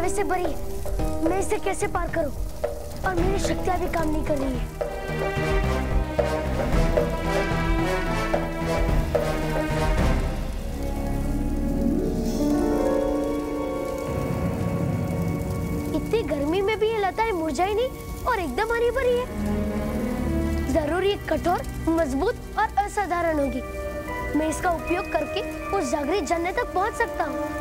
डर से भरी है। मैं इसे कैसे पार करूं? और मेरी शक्तियां भी काम नहीं कर रही है। इतनी गर्मी में भी ये लताएं मुरझाई नहीं और एकदम हरी भरी है। जरूर ये कठोर, मजबूत और असाधारण होगी। मैं इसका उपयोग करके उस जागृत जन्नत तक पहुंच सकता हूँ।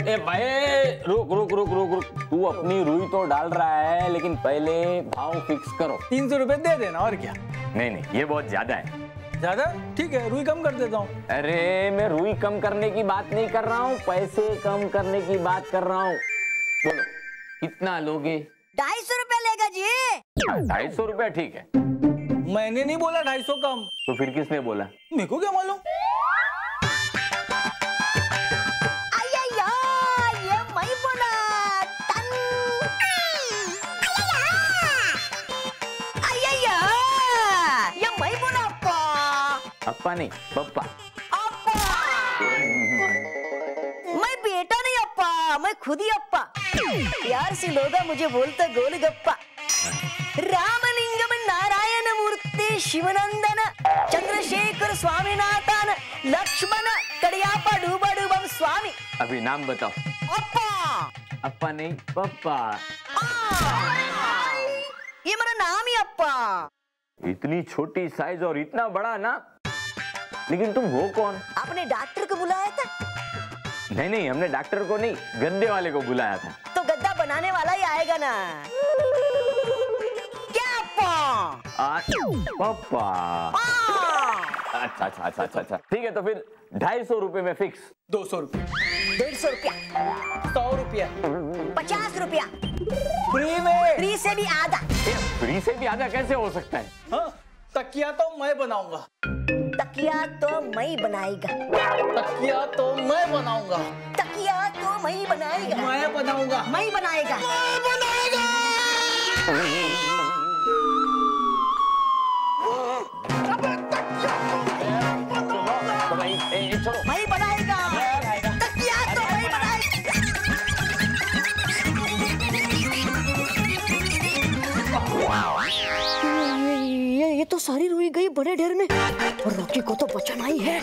ए भाई रुक रुक रुक रुक रुक, तू अपनी रुई तो डाल रहा है, लेकिन पहले भाव फिक्स करो। 300 रुपए दे देना, और क्या। नहीं नहीं, ये बहुत ज्यादा है। ज्यादा? ठीक है, रुई कम कर देता हूँ। अरे मैं रुई कम करने की बात नहीं कर रहा हूँ, पैसे कम करने की बात कर रहा हूँ। बोलो कितना लोगे? 250 रुपए लेगा जी। 250 रुपया ठीक है। मैंने नहीं बोला 250 कम। तो फिर किसने बोला? मेरे को क्या मालूम। अप्पा नहीं, पप्पा। मैं बेटा नहीं अप्पा, मैं खुद ही अप्पा। प्यार से लोग मुझे बोलते गोलगप्पा। रामलिंगम नारायण मूर्ति शिवनंदन चंद्रशेखर स्वामीनाथन लक्ष्मण कड़ियापा डूबा डूबम स्वामी। अभी नाम बताओ। अप्पा। अप्पा नहीं, पप्पा। ये मेरा नाम ही अप्पा। इतनी छोटी साइज और इतना बड़ा ना, लेकिन तुम हो कौन? आपने डॉक्टर को बुलाया था? नहीं नहीं, हमने डॉक्टर को नहीं, गद्दे वाले को बुलाया था। तो गद्दा बनाने वाला ही आएगा ना। क्या पप्पा? अच्छा अच्छा अच्छा अच्छा अच्छा, ठीक है, तो फिर 250 रुपए में फिक्स। 200 रुपया। 150 रुपया। 100 रुपया। 50 रुपया। फ्री में। फ्री से भी आधा। फ्री से भी आधा कैसे हो सकता है? हाँ, तकिया तो मैं बनाऊंगा। तकिया तो मैं बनाएगा। तकिया तो मैं बनाऊंगा। तकिया तो मैं बनाएगा। मैं बनाऊंगा। मैं बनाएगा। मैं बनाएगा। छोड़ो। मैं बनाएगा। तकिया तो मैं बनाएगा। ये तो सारी रुई गई बड़े ढेर में, और रॉकी को तो बचाना ही है।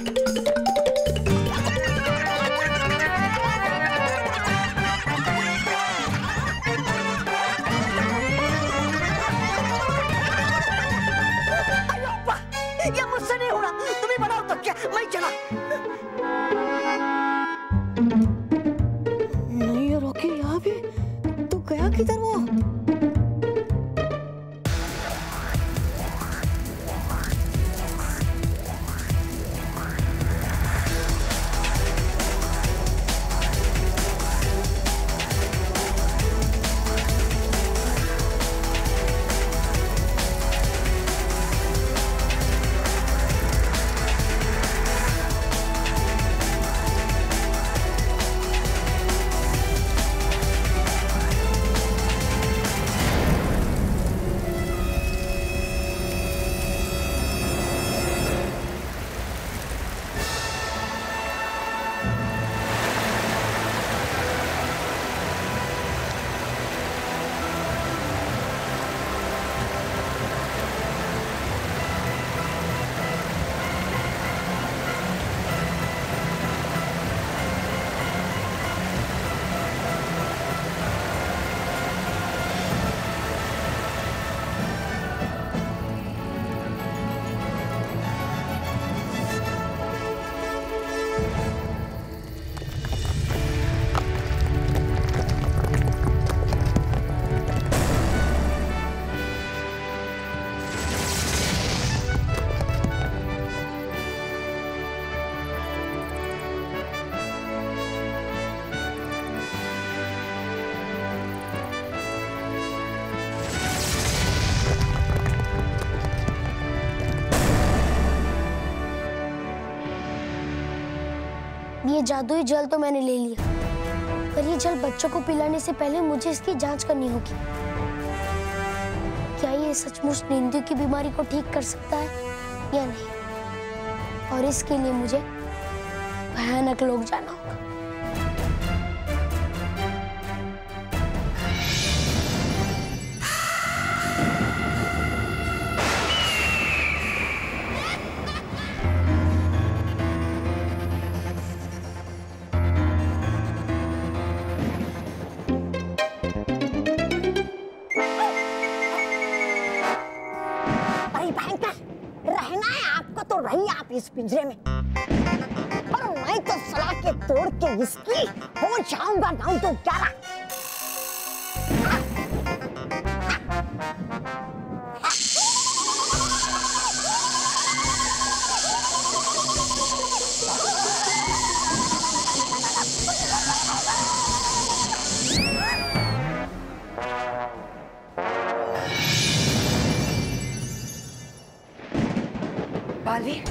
ये मुझसे नहीं होना, तुम्हें बनाओ तो क्या, मैं चला। नहीं रॉकी यहाँ भी, तो गया किधर वो? ये जादुई जल तो मैंने ले लिया, पर ये जल बच्चों को पिलाने से पहले मुझे इसकी जांच करनी होगी। क्या ये सचमुच नींद की बीमारी को ठीक कर सकता है या नहीं? और इसके लिए मुझे भयानक लोग जाना होगा। रही आप इस पिंजरे में, और मैं तो सलाह के तोड़ के इसकी हो जाऊंगा गाँव तो 11। बालवीर,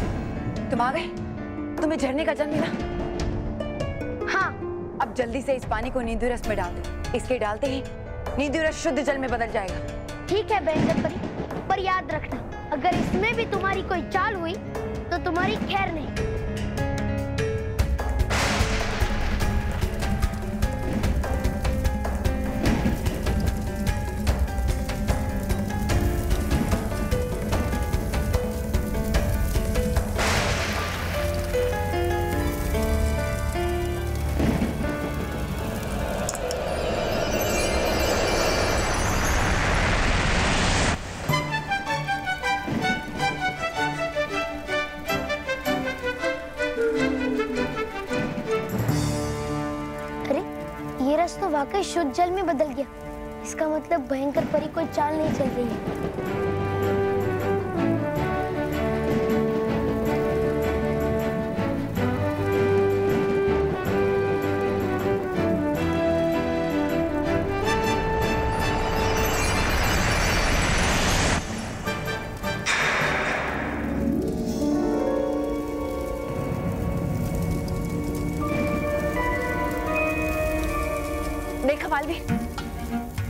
तुम आ गए? तुम्हें झरने का जल मिला? हाँ। अब जल्दी से इस पानी को नींदू रस में डाल दो। इसके डालते ही नींदू रस शुद्ध जल में बदल जाएगा। ठीक है भयंकर परी, पर याद रखना, अगर इसमें भी तुम्हारी कोई चाल हुई तो तुम्हारी खैर नहीं। तो वाकई शुद्ध जल में बदल गया। इसका मतलब भयंकर परी कोई चाल नहीं चल रही है। देखा बालवीर,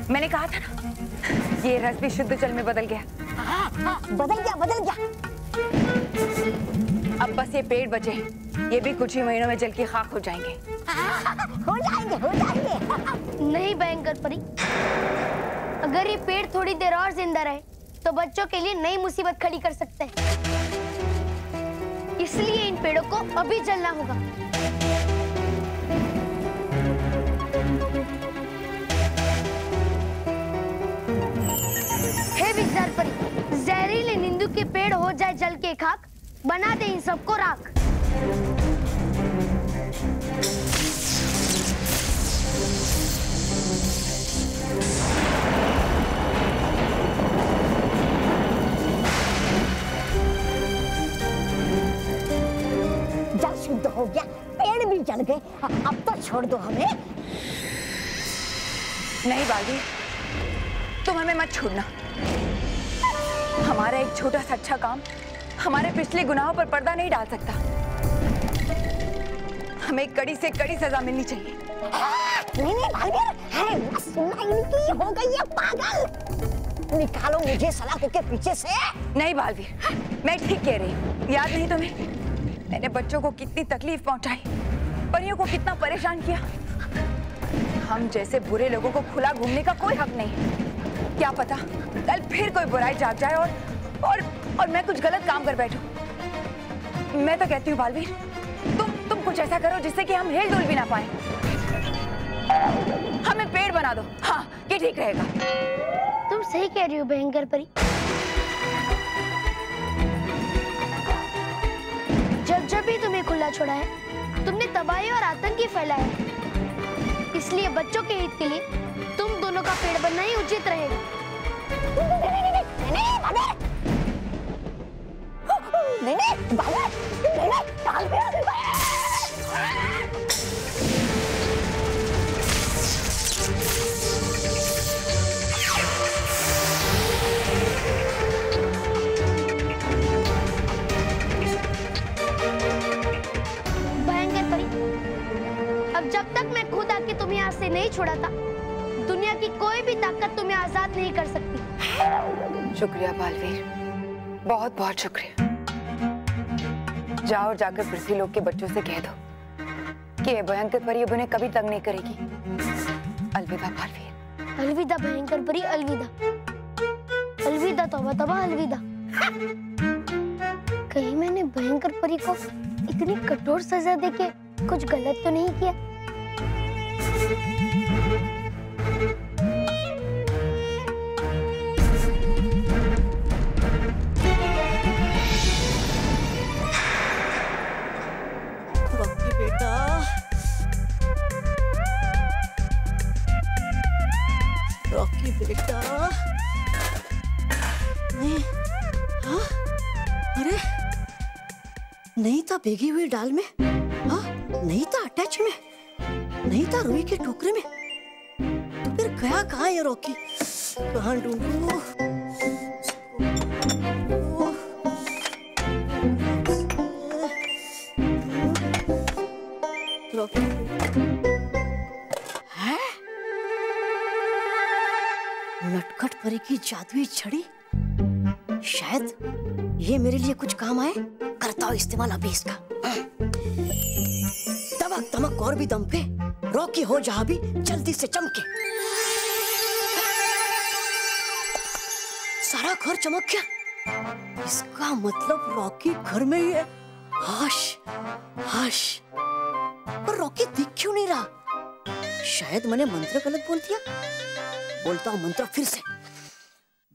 मैंने कहा था ना, ये रस भी शुद्ध जल में बदल गया। बदल गया। अब बस ये पेड़ बचे, ये भी कुछ ही महीनों में जल की खाक हो जाएंगे। हो जाएंगे। नहीं भयंकर परी, अगर ये पेड़ थोड़ी देर और जिंदा रहे तो बच्चों के लिए नई मुसीबत खड़ी कर सकते हैं। इसलिए इन पेड़ों को अभी जलना होगा। हे विचार परी, जहरीले नींदू के पेड़ हो जाए जल के खाक, बना दे इन सबको राख। जल शुद्ध हो गया, पेड़ भी जल गए, अब तो छोड़ दो हमें। नहीं बालवीर, तुम हमें मत छोड़ना। हमारा एक छोटा सा अच्छा काम हमारे पिछले गुनाहों पर पर्दा नहीं डाल सकता। हमें कड़ी से कड़ी सजा मिलनी चाहिए। नहीं बालवीर, सुनना इनकी हो गई है पागल। निकालो मुझे सलाखों के पीछे से। नहीं बालवीर, मैं ठीक कह रही हूँ। याद नहीं तुम्हें, मैंने बच्चों को कितनी तकलीफ पहुंचाई, परियों को कितना परेशान किया। हम जैसे बुरे लोगों को खुला घूमने का कोई हक नहीं। क्या पता कल फिर कोई बुराई जाग जाए और मैं कुछ गलत काम कर बैठूं। मैं तो कहती हूँ बालवीर, तुम कुछ ऐसा करो जिससे कि हम हिल डुल भी ना पाए। हमें पेड़ बना दो। हाँ, ये ठीक रहेगा। तुम सही कह रही हो भयंकर परी। जब भी तुम्हें खुला छोड़ा है, तुमने तबाही और आतंक फैलाया है। इसलिए बच्चों के हित के लिए तुम दोनों का पेड़ बनना ही उचित रहेगा। भयंकर परी, जब तक मैं खुद आके तुम्हें यहाँ से नहीं छुड़ाता, दुनिया की कोई भी ताकत तुम्हें आजाद नहीं कर सकती। शुक्रिया बालवीर, बहुत बहुत शुक्रिया। जाओ और जाकर पृथ्वी लोक के बच्चों से कह दो कि ये भयंकर परी अब उन्हें कभी तंग नहीं करेगी। अलविदा बालवीर। अलविदा भयंकर परी, अलविदा। अलविदा तौबा तौबा, अलविदा। कहीं मैंने भयंकर परी को इतनी कठोर सजा देके कुछ गलत तो नहीं किया? रॉकी बेटा, रॉकी बेटा, नहीं, हाँ? अरे नहीं था भीगी हुई दाल में, हाँ? नहीं था अटैच में, नहीं था रुई के टोकरे में, तो फिर गया कहाँ ये रॉकी? कहाँ ढूंढूं? रॉकी है? नटखट परी की जादुई छड़ी, शायद ये मेरे लिए कुछ काम आए। करता हूँ इस्तेमाल अभी इसका। दमक दमक और भी दम पे, रॉकी हो जहां भी जल्दी से चमके। सारा घर चमक गया, इसका मतलब रॉकी घर में ही है। हाश हाश, पर रॉकी दिख क्यों नहीं रहा? शायद मैंने मंत्र गलत बोल दिया। बोलता हूँ मंत्र फिर से।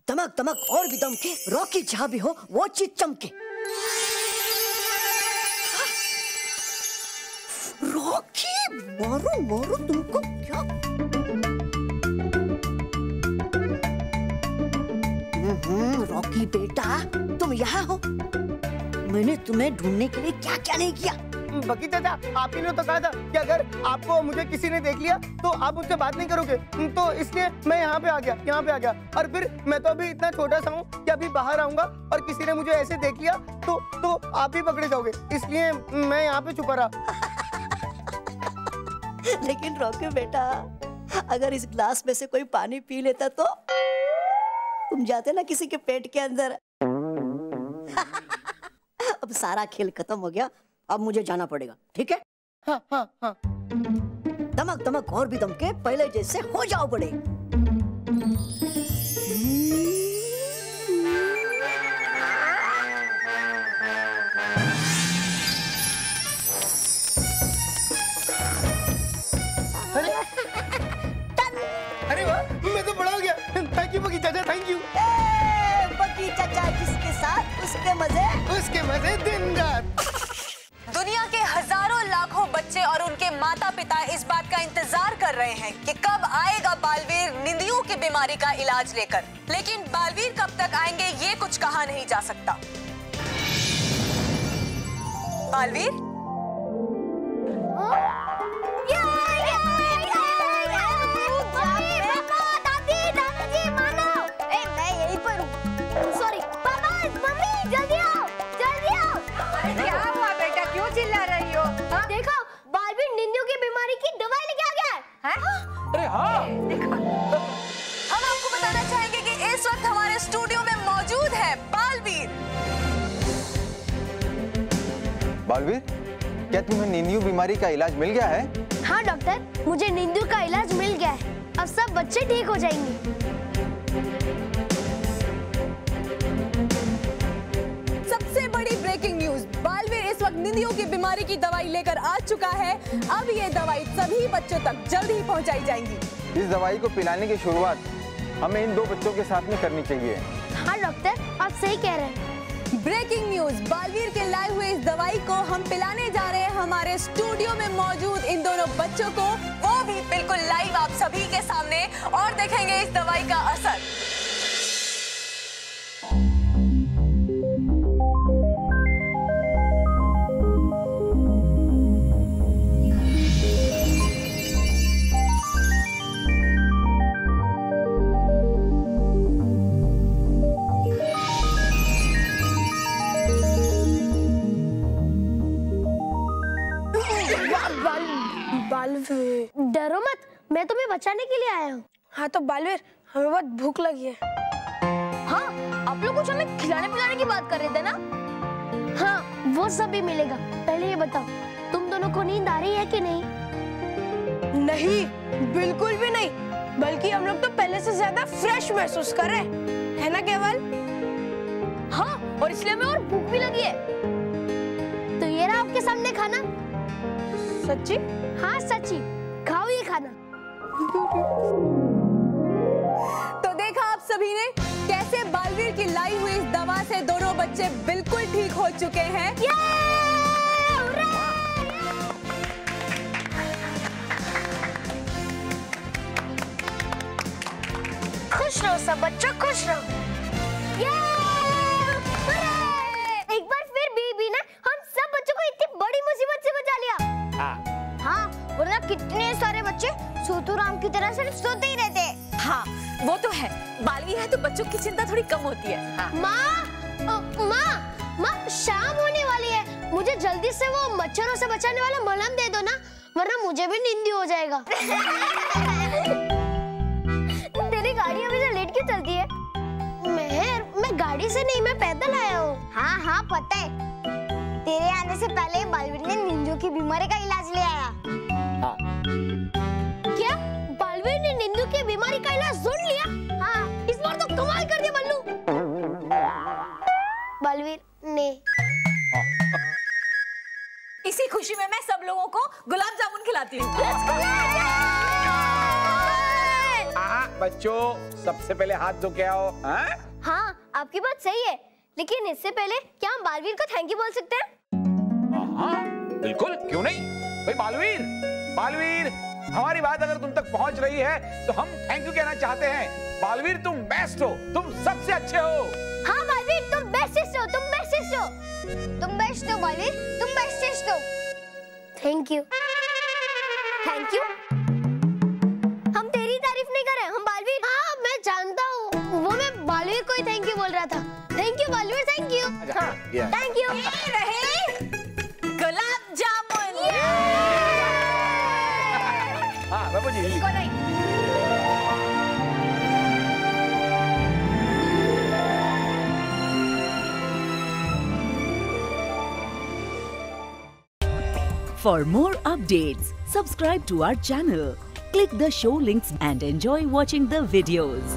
दमक दमक और भी दमके, रॉकी जहां भी हो वो चीज चमके। रॉकी मारो मारो, तुमको क्या? रॉकी बेटा, तुम यहाँ हो? मैंने तुम्हें ढूंढने के लिए क्या क्या नहीं किया। बकी चाचा, आप ही ने तो कहा था कि अगर आपको मुझे किसी ने देख लिया तो आप मुझसे बात नहीं करोगे, तो इसलिए मैं यहाँ पे आ गया। और फिर मैं तो अभी इतना छोटा सा हूँ कि अभी बाहर आऊंगा और किसी ने मुझे ऐसे देख लिया तो आप भी पकड़े जाओगे, इसलिए मैं यहाँ पे छुपा रहा। लेकिन रॉकी बेटा, अगर इस ग्लास में से कोई पानी पी लेता तो तुम जाते ना किसी के पेट के अंदर। अब सारा खेल खत्म हो गया, अब मुझे जाना पड़ेगा, ठीक है? हाँ हाँ हाँ। दमक दमक और भी दमके, पहले जैसे हो जाओ बड़े। अरे वाह, मैं तो बड़ा हो गया। थैंक यू बकी चाचा, थैंक यू। बकी चाचा जिसके साथ उसके मजे दिन रात। दुनिया के हजारों लाखों बच्चे और उनके माता पिता इस बात का इंतजार कर रहे हैं कि कब आएगा बालवीर निंदियों की बीमारी का इलाज लेकर, लेकिन बालवीर कब तक आएंगे ये कुछ कहा नहीं जा सकता। बालवीर, हम आपको बताना चाहेंगे कि इस वक्त हमारे स्टूडियो में मौजूद है बालवीर। बालवीर, क्या तुम्हें नींदियों बीमारी का इलाज मिल गया है? हाँ डॉक्टर, मुझे नींदियों का इलाज मिल गया है। अब सब बच्चे ठीक हो जाएंगे। सबसे बड़ी ब्रेकिंग न्यूज, बालवीर इस वक्त निंदियों की बीमारी की दवाई लेकर आ चुका है। अब ये दवाई सभी बच्चों तक जल्द ही पहुंचाई जाएंगी। इस दवाई को पिलाने की शुरुआत हमें इन 2 बच्चों के साथ में करनी चाहिए। हाँ डॉक्टर, आप सही कह रहे हैं। ब्रेकिंग न्यूज, बालवीर के लाए हुए इस दवाई को हम पिलाने जा रहे हैं हमारे स्टूडियो में मौजूद इन दोनों बच्चों को, वो भी बिल्कुल लाइव आप सभी के सामने, और देखेंगे इस दवाई का असर। बालवीर, डरो मत, मैं तुम्हें बचाने के लिए आया हूँ। हाँ तो बालवीर, हमें बहुत भूख लगी है। हाँ, आप लोग कुछ हमें खिलाने पिलाने की बात कर रहे थे ना? हाँ, वो सब भी मिलेगा। पहले ये बताओ, तुम दोनों को नींद आ रही है कि नहीं? नहीं, बिल्कुल भी नहीं। बल्कि हम लोग तो पहले से ज्यादा फ्रेश महसूस कर रहे हैं, है ना केवल? हाँ, और इसलिए हमें और भूख भी लगी है। तो ये रहा आपके सामने खाना। सच्ची? हाँ सच्ची, खाओ ये खाना। तो देखा आप सभी ने कैसे बालवीर की लाई हुई इस दवा से दोनों बच्चे बिल्कुल ठीक हो चुके हैं। खुश रहो सब बच्चों, खुश रहो। एक बार फिर बीबी ने हम सब बच्चों को इतनी बड़ी मुसीबत से बचा लिया। हाँ, वरना कितने सारे बच्चे सोतूराम की तरह सिर्फ सोते ही रहते। हाँ, वो तो है। बालवीर है तो बच्चों की चिंता थोड़ी कम होती है। हाँ। माँ, शाम होने वाली है। मुझे जल्दी से वो मच्छरों से बचाने वाला मलहम दे दो ना, वरना मुझे भी नींद हो जाएगा। तेरी गाड़ी अभी से लेट क्यों चलती है? मैं गाड़ी से नहीं, मैं पैदल आया हूँ। हाँ, पता है। तेरे आने से पहले बालवीर ने निंदू की बीमारी का इलाज ले आया। क्या? बालवीर ने निंदू की बीमारी का इलाज ढूंढ लिया? हाँ, इस बार तो कमाल कर दिया बल्लू। बालवीर ने। इसी खुशी में मैं सब लोगों को गुलाब जामुन खिलाती हूँ। बच्चों, सबसे पहले हाथ धो के आओ। हाँ, आपकी बात सही है, लेकिन इससे पहले क्या हम बालवीर को थैंक यू बोल सकते हैं? हाँ, बिल्कुल, क्यों नहीं? भाई बालवीर, हमारी बात अगर तुम तक पहुंच रही है तो हम थैंक यू कहना चाहते हैं। बालवीर, तुम बेस्ट हो, तुम सबसे अच्छे हो। हाँ बालवीर, तुम बेस्टेस्ट हो, तुम बेस्टेस्ट हो, तुम बेस्ट हो बालवीर, तुम बेस्टेस्ट हो। Thank you. हम तेरी तारीफ नहीं कर रहे, हम बालवीर। हाँ, मैं जानता हूँ, वो मैं बालवीर को ही थैंक यू बोल रहा था। Thank you Baalveer, thank you. हाँ, थैंक यू। गुलाब जामुन। हाँ, बाबू जी। For more updates, subscribe to our channel, click the show links and enjoy watching the videos.